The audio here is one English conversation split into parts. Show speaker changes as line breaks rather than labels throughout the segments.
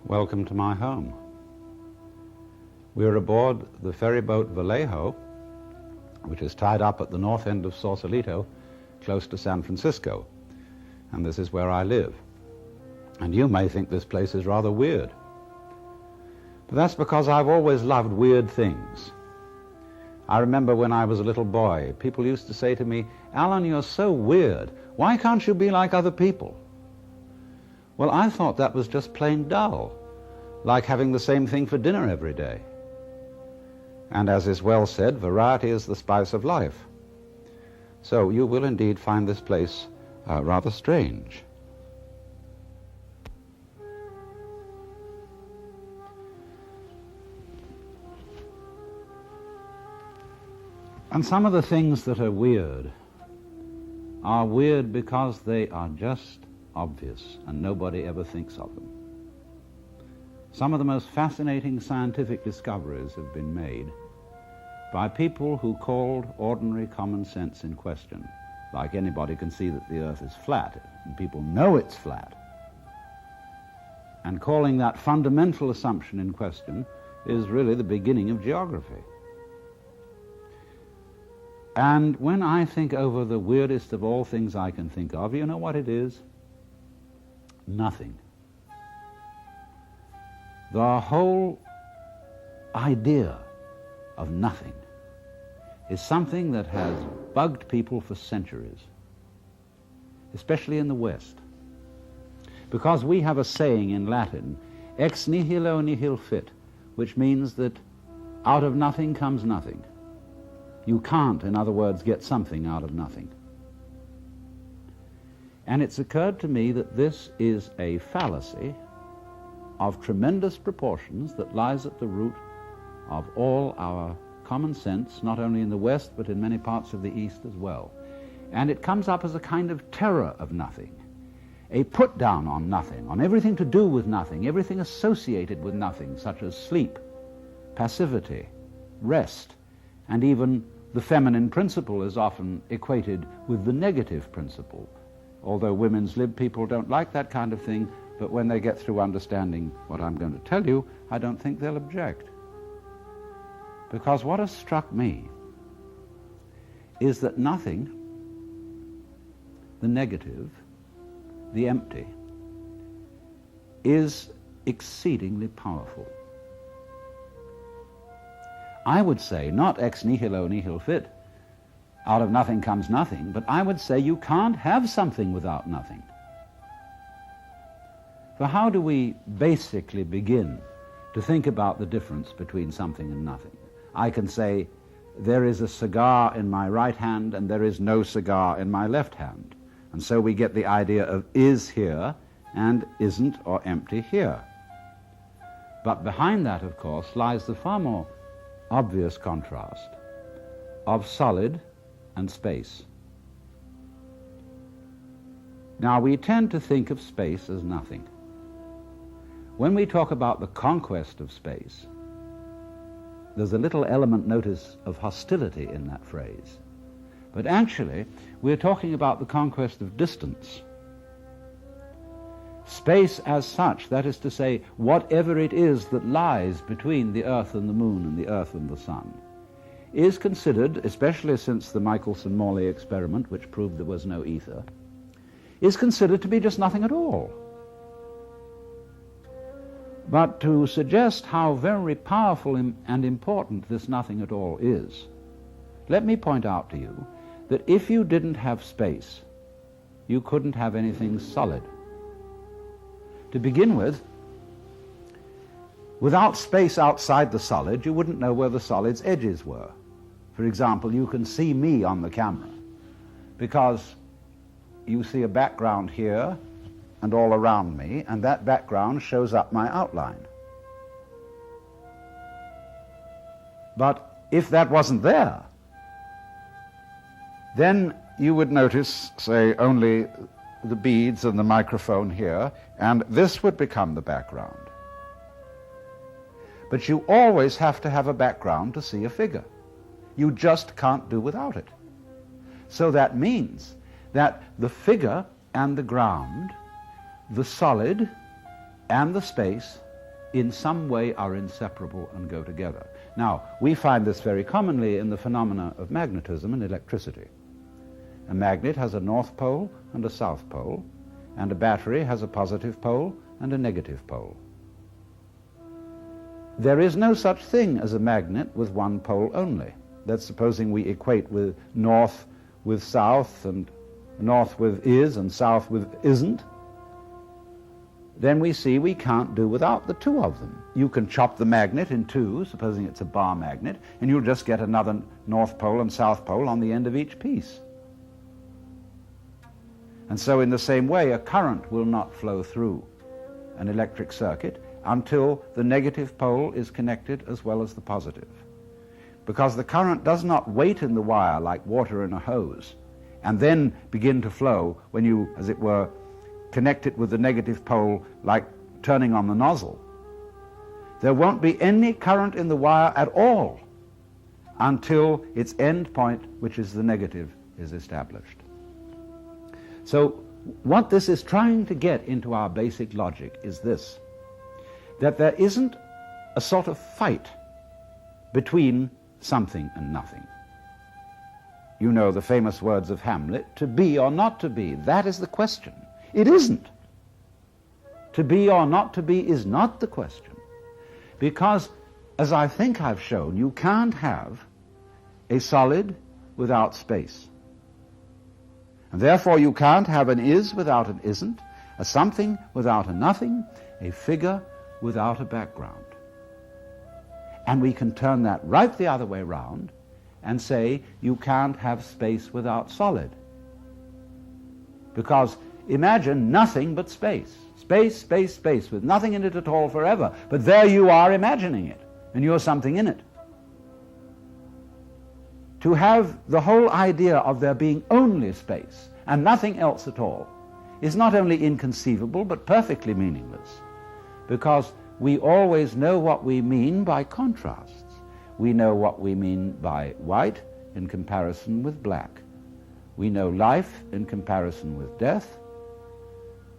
Welcome to my home. We are aboard the ferry boat Vallejo, which is tied up at the north end of Sausalito, close to San Francisco, and this is where I live. And you may think this place is rather weird, but that's because I've always loved weird things. I remember when I was a little boy, people used to say to me, "Alan, you're so weird. Why can't you be like other people?" Well, I thought that was just plain dull, like having the same thing for dinner every day. And as is well said, variety is the spice of life. So you will indeed find this place rather strange. And some of the things that are weird because they are just obvious and nobody ever thinks of them. Some of the most fascinating scientific discoveries have been made by people who called ordinary common sense in question. Like anybody can see that the earth is flat, and people know it's flat. And calling that fundamental assumption in question is really the beginning of geography. And when I think over the weirdest of all things I can think of, you know what it is? Nothing. The whole idea of nothing is something that has bugged people for centuries, especially in the West. Because we have a saying in Latin, ex nihilo nihil fit, which means that out of nothing comes nothing. You can't, in other words, get something out of nothing. And it's occurred to me that this is a fallacy of tremendous proportions that lies at the root of all our common sense, not only in the West, but in many parts of the East as well. And it comes up as a kind of terror of nothing, a put down on nothing, on everything to do with nothing, everything associated with nothing, such as sleep, passivity, rest, and even the feminine principle is often equated with the negative principle. Although women's lib people don't like that kind of thing, but when they get through understanding what I'm going to tell you, I don't think they'll object. Because what has struck me is that nothing, the negative, the empty, is exceedingly powerful. I would say, not ex nihilo nihil fit, out of nothing comes nothing, but I would say you can't have something without nothing. For how do we basically begin to think about the difference between something and nothing? I can say, there is a cigar in my right hand and there is no cigar in my left hand. And so we get the idea of is here and isn't or empty here. But behind that, of course, lies the far more obvious contrast of solid and space. Now, we tend to think of space as nothing. When we talk about the conquest of space, there's a little element, notice, of hostility in that phrase. But actually, we're talking about the conquest of distance. Space as such, that is to say, whatever it is that lies between the Earth and the Moon and the Earth and the Sun, is considered, especially since the Michelson-Morley experiment, which proved there was no ether, is considered to be just nothing at all. But to suggest how very powerful and important this nothing at all is, let me point out to you that if you didn't have space, you couldn't have anything solid. To begin with, without space outside the solid, you wouldn't know where the solid's edges were. For example, you can see me on the camera because you see a background here and all around me, and that background shows up my outline. But if that wasn't there, then you would notice, say, only the beads and the microphone here, and this would become the background. But you always have to have a background to see a figure. You just can't do without it. So that means that the figure and the ground, the solid and the space in some way are inseparable and go together. Now, we find this very commonly in the phenomena of magnetism and electricity. A magnet has a north pole and a south pole, and a battery has a positive pole and a negative pole. There is no such thing as a magnet with one pole only. That's supposing we equate with north with south, and north with is and south with isn't. Then we see we can't do without the two of them. You can chop the magnet in two, supposing it's a bar magnet, and you'll just get another north pole and south pole on the end of each piece. And so in the same way, a current will not flow through an electric circuit until the negative pole is connected as well as the positive. Because the current does not wait in the wire like water in a hose and then begin to flow when you, as it were, connect it with the negative pole like turning on the nozzle. There won't be any current in the wire at all until its end point, which is the negative, is established. So what this is trying to get into our basic logic is this, that there isn't a sort of fight between something and nothing. You know the famous words of Hamlet, to be or not to be, that is the question. It isn't. To be or not to be is not the question. Because, as I think I've shown, you can't have a solid without space. And therefore you can't have an is without an isn't, a something without a nothing, a figure without a background. And we can turn that right the other way round and say you can't have space without solid. Because imagine nothing but space. Space, space, space, with nothing in it at all forever. But there you are imagining it, and you're something in it. To have the whole idea of there being only space and nothing else at all is not only inconceivable but perfectly meaningless, because we always know what we mean by contrasts. We know what we mean by white in comparison with black. We know life in comparison with death.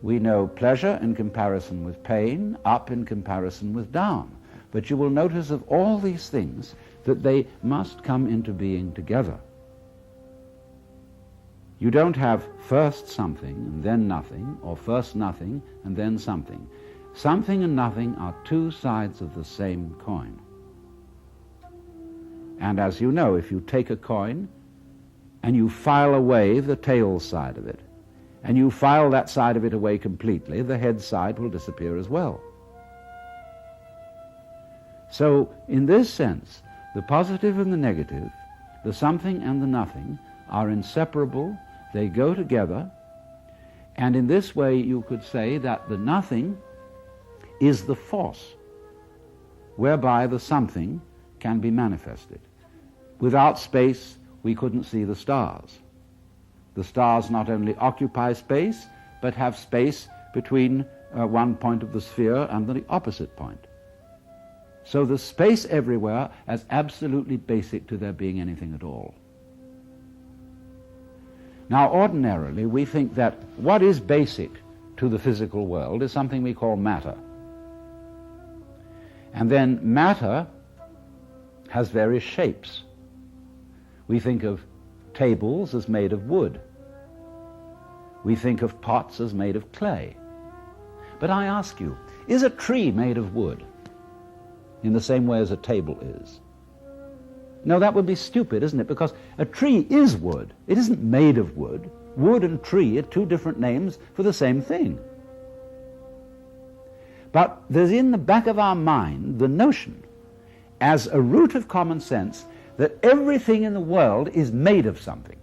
We know pleasure in comparison with pain, up in comparison with down. But you will notice of all these things that they must come into being together. You don't have first something and then nothing, or first nothing and then something. Something and nothing are two sides of the same coin. And as you know, if you take a coin and you file away the tail side of it, and you file that side of it away completely, the head side will disappear as well. So, in this sense, the positive and the negative, the something and the nothing, are inseparable, they go together, and in this way you could say that the nothing is the force whereby the something can be manifested. Without space, we couldn't see the stars. The stars not only occupy space, but have space between one point of the sphere and the opposite point. So there's space everywhere as absolutely basic to there being anything at all. Now, ordinarily, we think that what is basic to the physical world is something we call matter. And then matter has various shapes. We think of tables as made of wood. We think of pots as made of clay. But I ask you, is a tree made of wood in the same way as a table is? No, that would be stupid, isn't it? Because a tree is wood. It isn't made of wood. Wood and tree are two different names for the same thing. But there's in the back of our mind the notion, as a root of common sense, that everything in the world is made of something,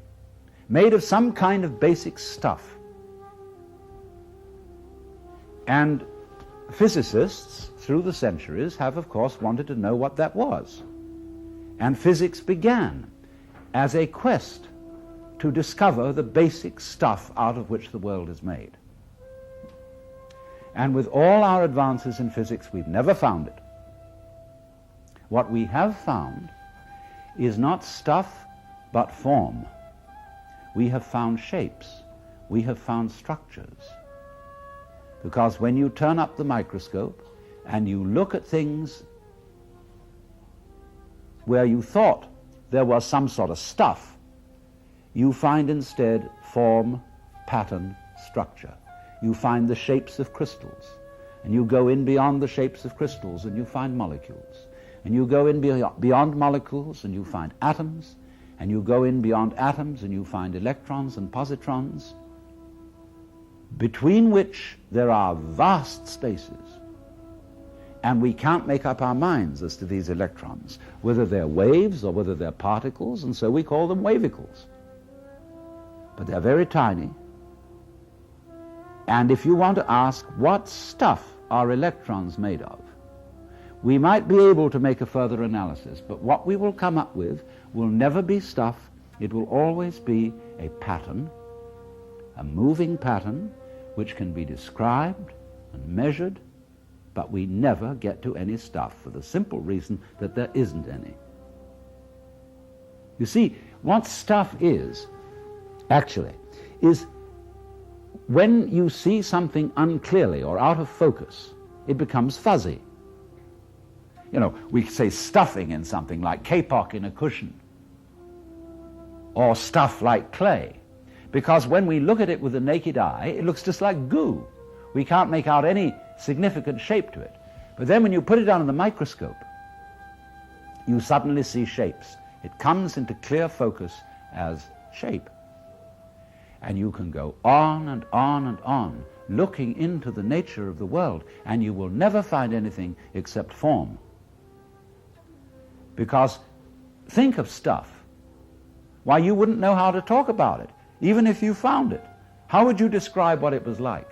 made of some kind of basic stuff. And physicists, through the centuries, have, of course, wanted to know what that was. And physics began as a quest to discover the basic stuff out of which the world is made. And with all our advances in physics, we've never found it. What we have found is not stuff, but form. We have found shapes. We have found structures. Because when you turn up the microscope and you look at things where you thought there was some sort of stuff, you find instead form, pattern, structure. You find the shapes of crystals, and you go in beyond the shapes of crystals and you find molecules. And you go in beyond molecules and you find atoms, and you go in beyond atoms and you find electrons and positrons, between which there are vast spaces. And we can't make up our minds as to these electrons, whether they're waves or whether they're particles, and so we call them wavicles. But they're very tiny. And if you want to ask what stuff are electrons made of, we might be able to make a further analysis, but what we will come up with will never be stuff. It will always be a pattern, a moving pattern, which can be described and measured, but we never get to any stuff for the simple reason that there isn't any. You see, what stuff is, actually, is when you see something unclearly or out of focus, it becomes fuzzy. You know, we say stuffing in something like kapok in a cushion, or stuff like clay, because when we look at it with the naked eye, it looks just like goo. We can't make out any significant shape to it. But then when you put it under the microscope, you suddenly see shapes. It comes into clear focus as shape. And you can go on and on and on, looking into the nature of the world, and you will never find anything except form. Because think of stuff. Why, you wouldn't know how to talk about it, even if you found it. How would you describe what it was like?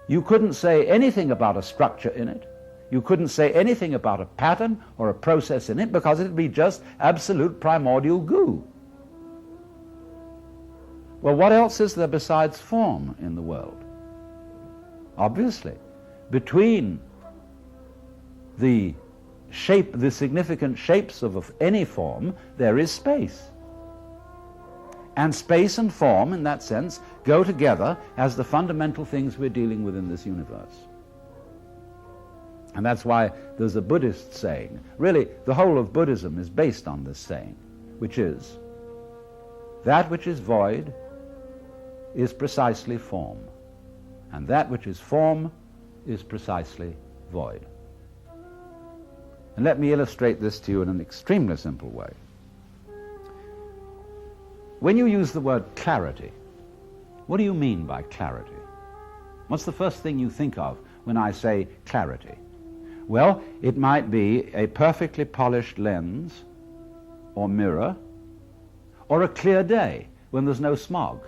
You couldn't say anything about a structure in it. You couldn't say anything about a pattern or a process in it, because it'd be just absolute primordial goo. Well, what else is there besides form in the world? Obviously, between the significant shapes of any form, there is space. And space and form, in that sense, go together as the fundamental things we're dealing with in this universe. And that's why there's a Buddhist saying, really the whole of Buddhism is based on this saying, which is, that which is void is precisely form, and that which is form is precisely void. And let me illustrate this to you in an extremely simple way. When you use the word clarity, what do you mean by clarity? What's the first thing you think of when I say clarity? Well, it might be a perfectly polished lens or mirror, or a clear day when there's no smog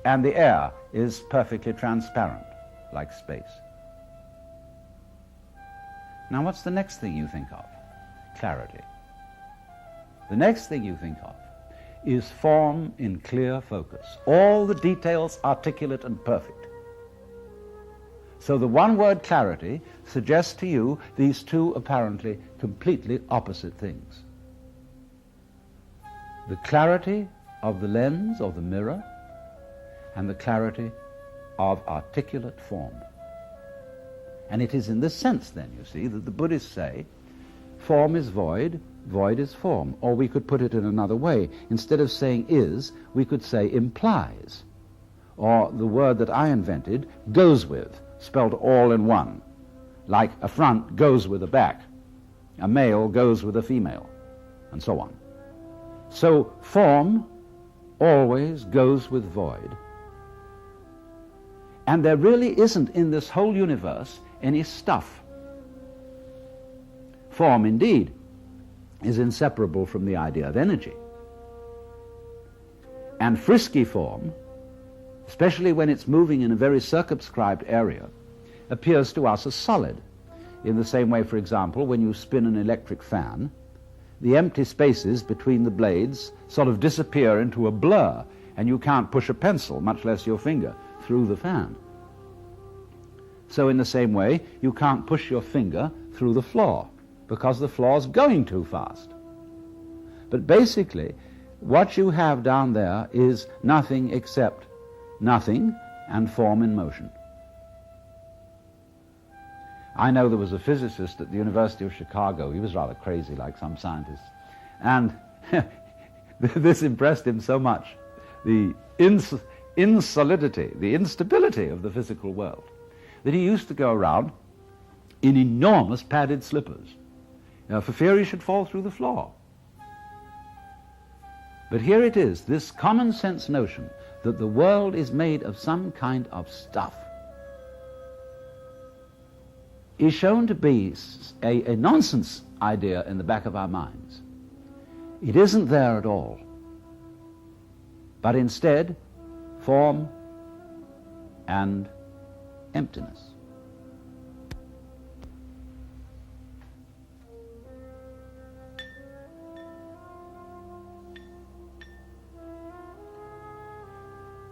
and the air is perfectly transparent, like space. Now, what's the next thing you think of? Clarity. The next thing you think of is form in clear focus. All the details articulate and perfect. So the one word clarity suggests to you these two apparently completely opposite things. The clarity of the lens or the mirror and the clarity of articulate form. And it is in this sense, then, you see, that the Buddhists say, form is void, void is form. Or we could put it in another way. Instead of saying is, we could say implies. Or the word that I invented, goes with, spelled all in one. Like a front goes with a back, a male goes with a female, and so on. So form always goes with void. And there really isn't in this whole universe any stuff. Form, indeed, is inseparable from the idea of energy. And frisky form, especially when it's moving in a very circumscribed area, appears to us as solid. In the same way, for example, when you spin an electric fan, the empty spaces between the blades sort of disappear into a blur, and you can't push a pencil, much less your finger, through the fan. So in the same way, you can't push your finger through the floor, because the floor's going too fast. But basically, what you have down there is nothing except nothing and form in motion. I know there was a physicist at the University of Chicago. He was rather crazy, like some scientists. And this impressed him so much, the insolidity, the instability of the physical world, that he used to go around in enormous padded slippers, for fear he should fall through the floor. But here it is, this common sense notion that the world is made of some kind of stuff is shown to be a nonsense idea in the back of our minds. It isn't there at all, but instead form and emptiness.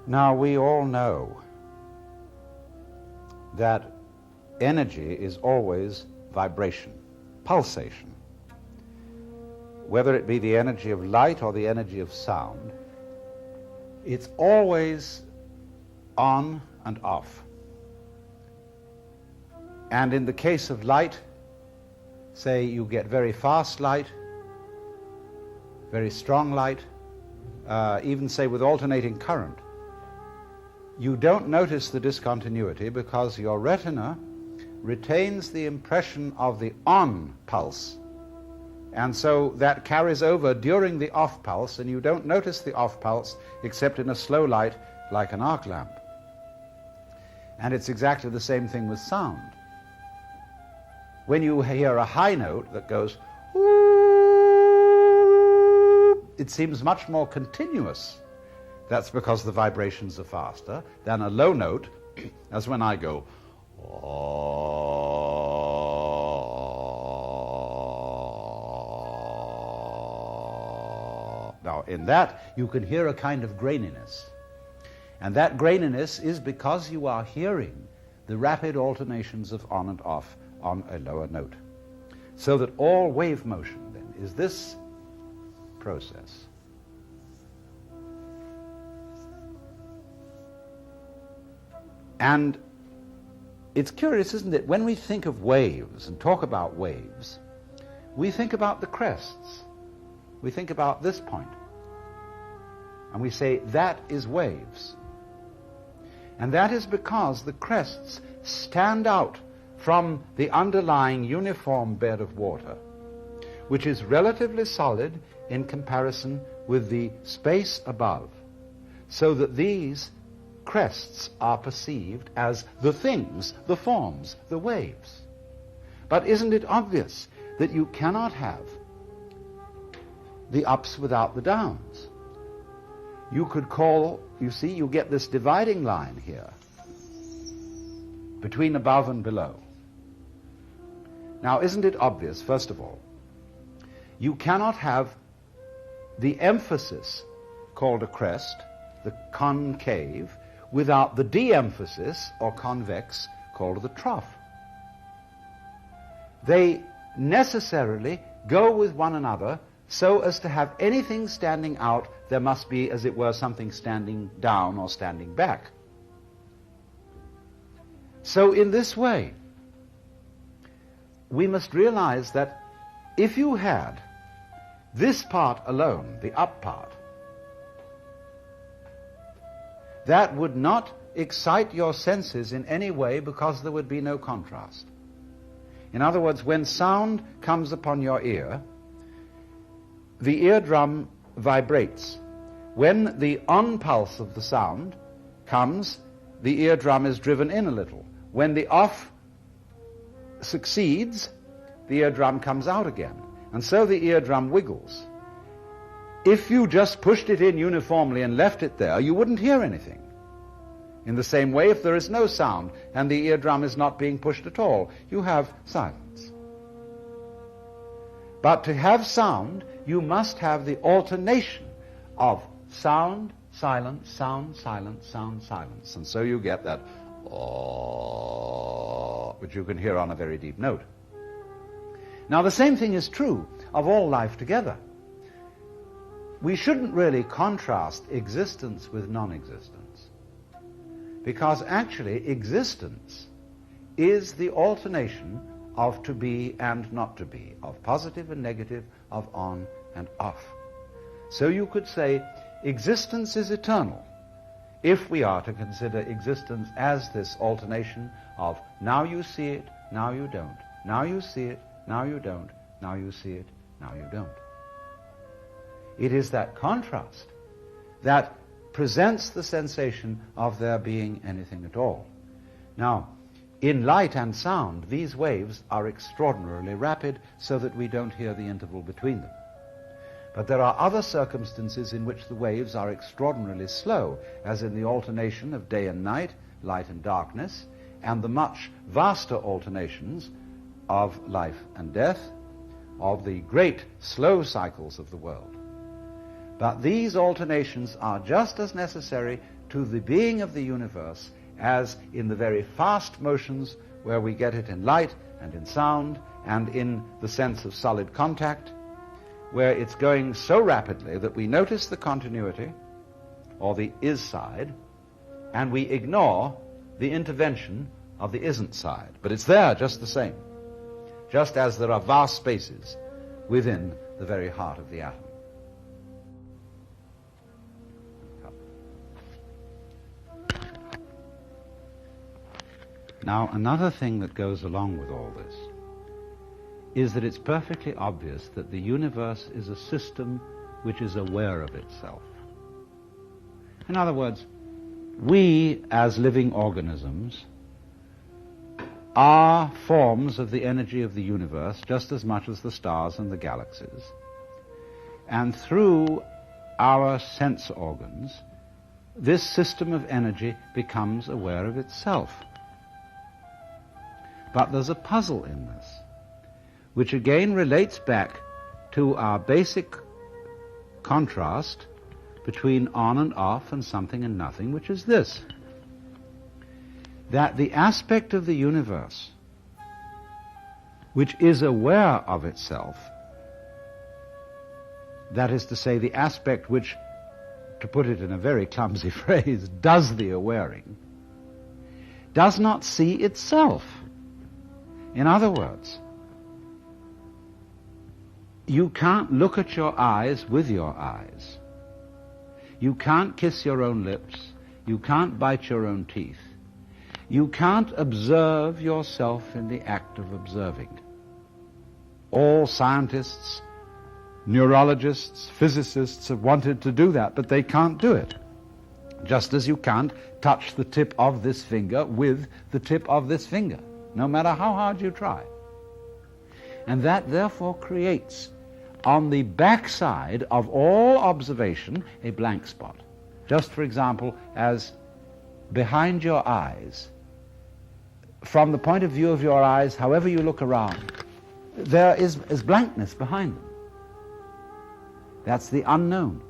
Now, we all know that energy is always vibration, pulsation. Whether it be the energy of light or the energy of sound, it's always on and off. And in the case of light, say you get very fast light, very strong light, even say with alternating current, you don't notice the discontinuity because your retina retains the impression of the on pulse. And so that carries over during the off pulse, and you don't notice the off pulse except in a slow light like an arc lamp. And it's exactly the same thing with sound. When you hear a high note that goes, it seems much more continuous. That's because the vibrations are faster than a low note, as when I go, Now, in that, you can hear a kind of graininess. And that graininess is because you are hearing the rapid alternations of on and off on a lower note. So that all wave motion, then, is this process. And it's curious, isn't it? When we think of waves and talk about waves, we think about the crests. We think about this point. And we say, that is waves. And that is because the crests stand out from the underlying uniform bed of water, which is relatively solid in comparison with the space above, so that these crests are perceived as the things, the forms, the waves. But isn't it obvious that you cannot have the ups without the downs? You could call, you see, you get this dividing line here between above and below. Now, isn't it obvious, first of all, you cannot have the emphasis called a crest, the concave, without the de-emphasis, or convex, called the trough. They necessarily go with one another, so as to have anything standing out, there must be, as it were, something standing down or standing back. So in this way, we must realize that if you had this part alone, the up part, that would not excite your senses in any way because there would be no contrast. In other words, when sound comes upon your ear, the eardrum vibrates. When the on pulse of the sound comes, the eardrum is driven in a little. When the off succeeds, the eardrum comes out again. And so the eardrum wiggles. If you just pushed it in uniformly and left it there, you wouldn't hear anything. In the same way, if there is no sound and the eardrum is not being pushed at all, you have silence. But to have sound, you must have the alternation of sound, silence, sound, silence, sound, silence. And so you get that which you can hear on a very deep note. Now, the same thing is true of all life together. We shouldn't really contrast existence with non-existence, because actually existence is the alternation of to be and not to be, of positive and negative, of on and off. So you could say existence is eternal if we are to consider existence as this alternation of now you see it, now you don't, now you see it, now you don't, now you see it, now you don't. It is that contrast that presents the sensation of there being anything at all. Now, in light and sound, these waves are extraordinarily rapid so that we don't hear the interval between them. But there are other circumstances in which the waves are extraordinarily slow, as in the alternation of day and night, light and darkness, and the much vaster alternations of life and death, of the great slow cycles of the world. But these alternations are just as necessary to the being of the universe as in the very fast motions where we get it in light and in sound and in the sense of solid contact, where it's going so rapidly that we notice the continuity, or the is side, and we ignore the intervention of the isn't side. But it's there just the same, just as there are vast spaces within the very heart of the atom. Now, another thing that goes along with all this is that it's perfectly obvious that the universe is a system which is aware of itself. In other words, we as living organisms are forms of the energy of the universe just as much as the stars and the galaxies. And through our sense organs, this system of energy becomes aware of itself. But there's a puzzle in this, which again relates back to our basic contrast between on and off and something and nothing, which is this: that the aspect of the universe which is aware of itself, that is to say, the aspect which, to put it in a very clumsy phrase, does the awaring, does not see itself. In other words, you can't look at your eyes with your eyes. You can't kiss your own lips. You can't bite your own teeth. You can't observe yourself in the act of observing. All scientists, neurologists, physicists have wanted to do that, but they can't do it. Just as you can't touch the tip of this finger with the tip of this finger, no matter how hard you try. And that therefore creates, on the backside of all observation, a blank spot. Just for example, as behind your eyes, from the point of view of your eyes, however you look around, there is blankness behind them. That's the unknown.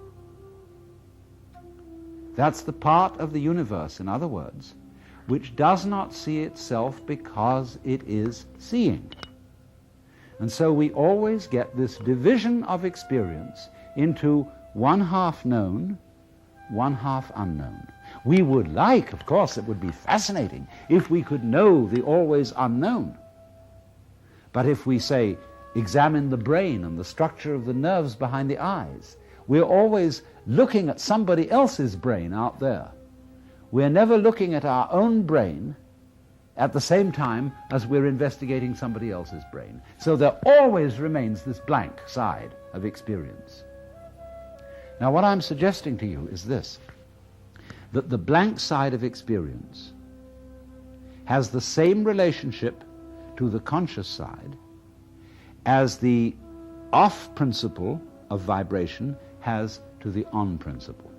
That's the part of the universe, in other words, which does not see itself because it is seeing. And so we always get this division of experience into one half known, one half unknown. We would like, of course, it would be fascinating if we could know the always unknown. But if we say, examine the brain and the structure of the nerves behind the eyes, we're always looking at somebody else's brain out there. We're never looking at our own brain at the same time as we're investigating somebody else's brain. So there always remains this blank side of experience. Now, what I'm suggesting to you is this, that the blank side of experience has the same relationship to the conscious side as the off principle of vibration has to the on principle.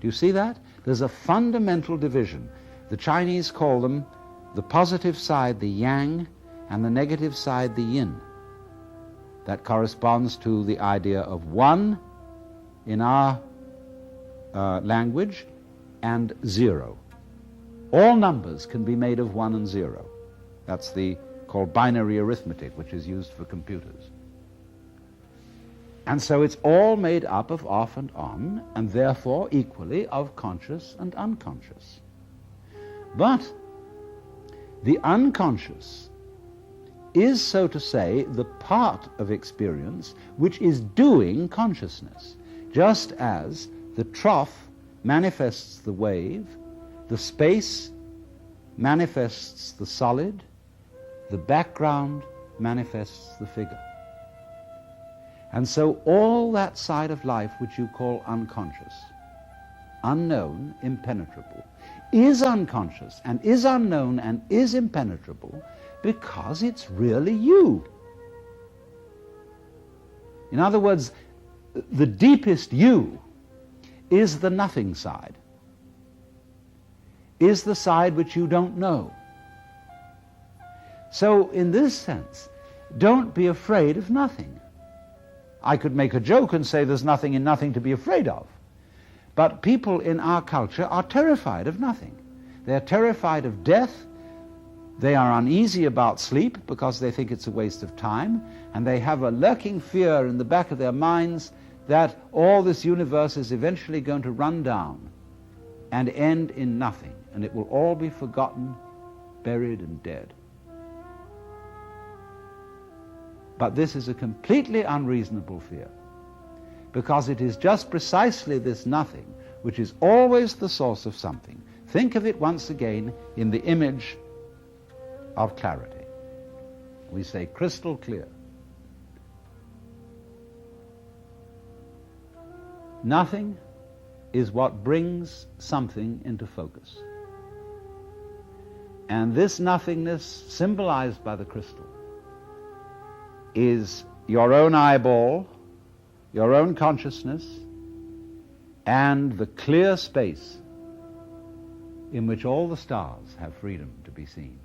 Do you see that? There's a fundamental division. The Chinese call them the positive side, the yang, and the negative side, the yin. That corresponds to the idea of one in our language and zero. All numbers can be made of 1 and 0. That's called binary arithmetic, which is used for computers. And so it's all made up of off and on, and therefore equally of conscious and unconscious. But The unconscious is, so to say, the part of experience which is doing consciousness, just as the trough manifests the wave, the space manifests the solid, the background manifests the figure. And so all that side of life which you call unconscious, unknown, impenetrable, is unconscious and is unknown and is impenetrable because it's really you. In other words, the deepest you is the nothing side, is the side which you don't know. So in this sense, don't be afraid of nothing. I could make a joke and say there's nothing in nothing to be afraid of. But people in our culture are terrified of nothing. They're terrified of death. They are uneasy about sleep because they think it's a waste of time. And they have a lurking fear in the back of their minds that all this universe is eventually going to run down and end in nothing. And it will all be forgotten, buried and dead. But this is a completely unreasonable fear, because it is just precisely this nothing which is always the source of something. Think of it once again in the image of clarity. We say crystal clear. Nothing is what brings something into focus. And this nothingness, symbolized by the crystal, is your own eyeball, your own consciousness, and the clear space in which all the stars have freedom to be seen.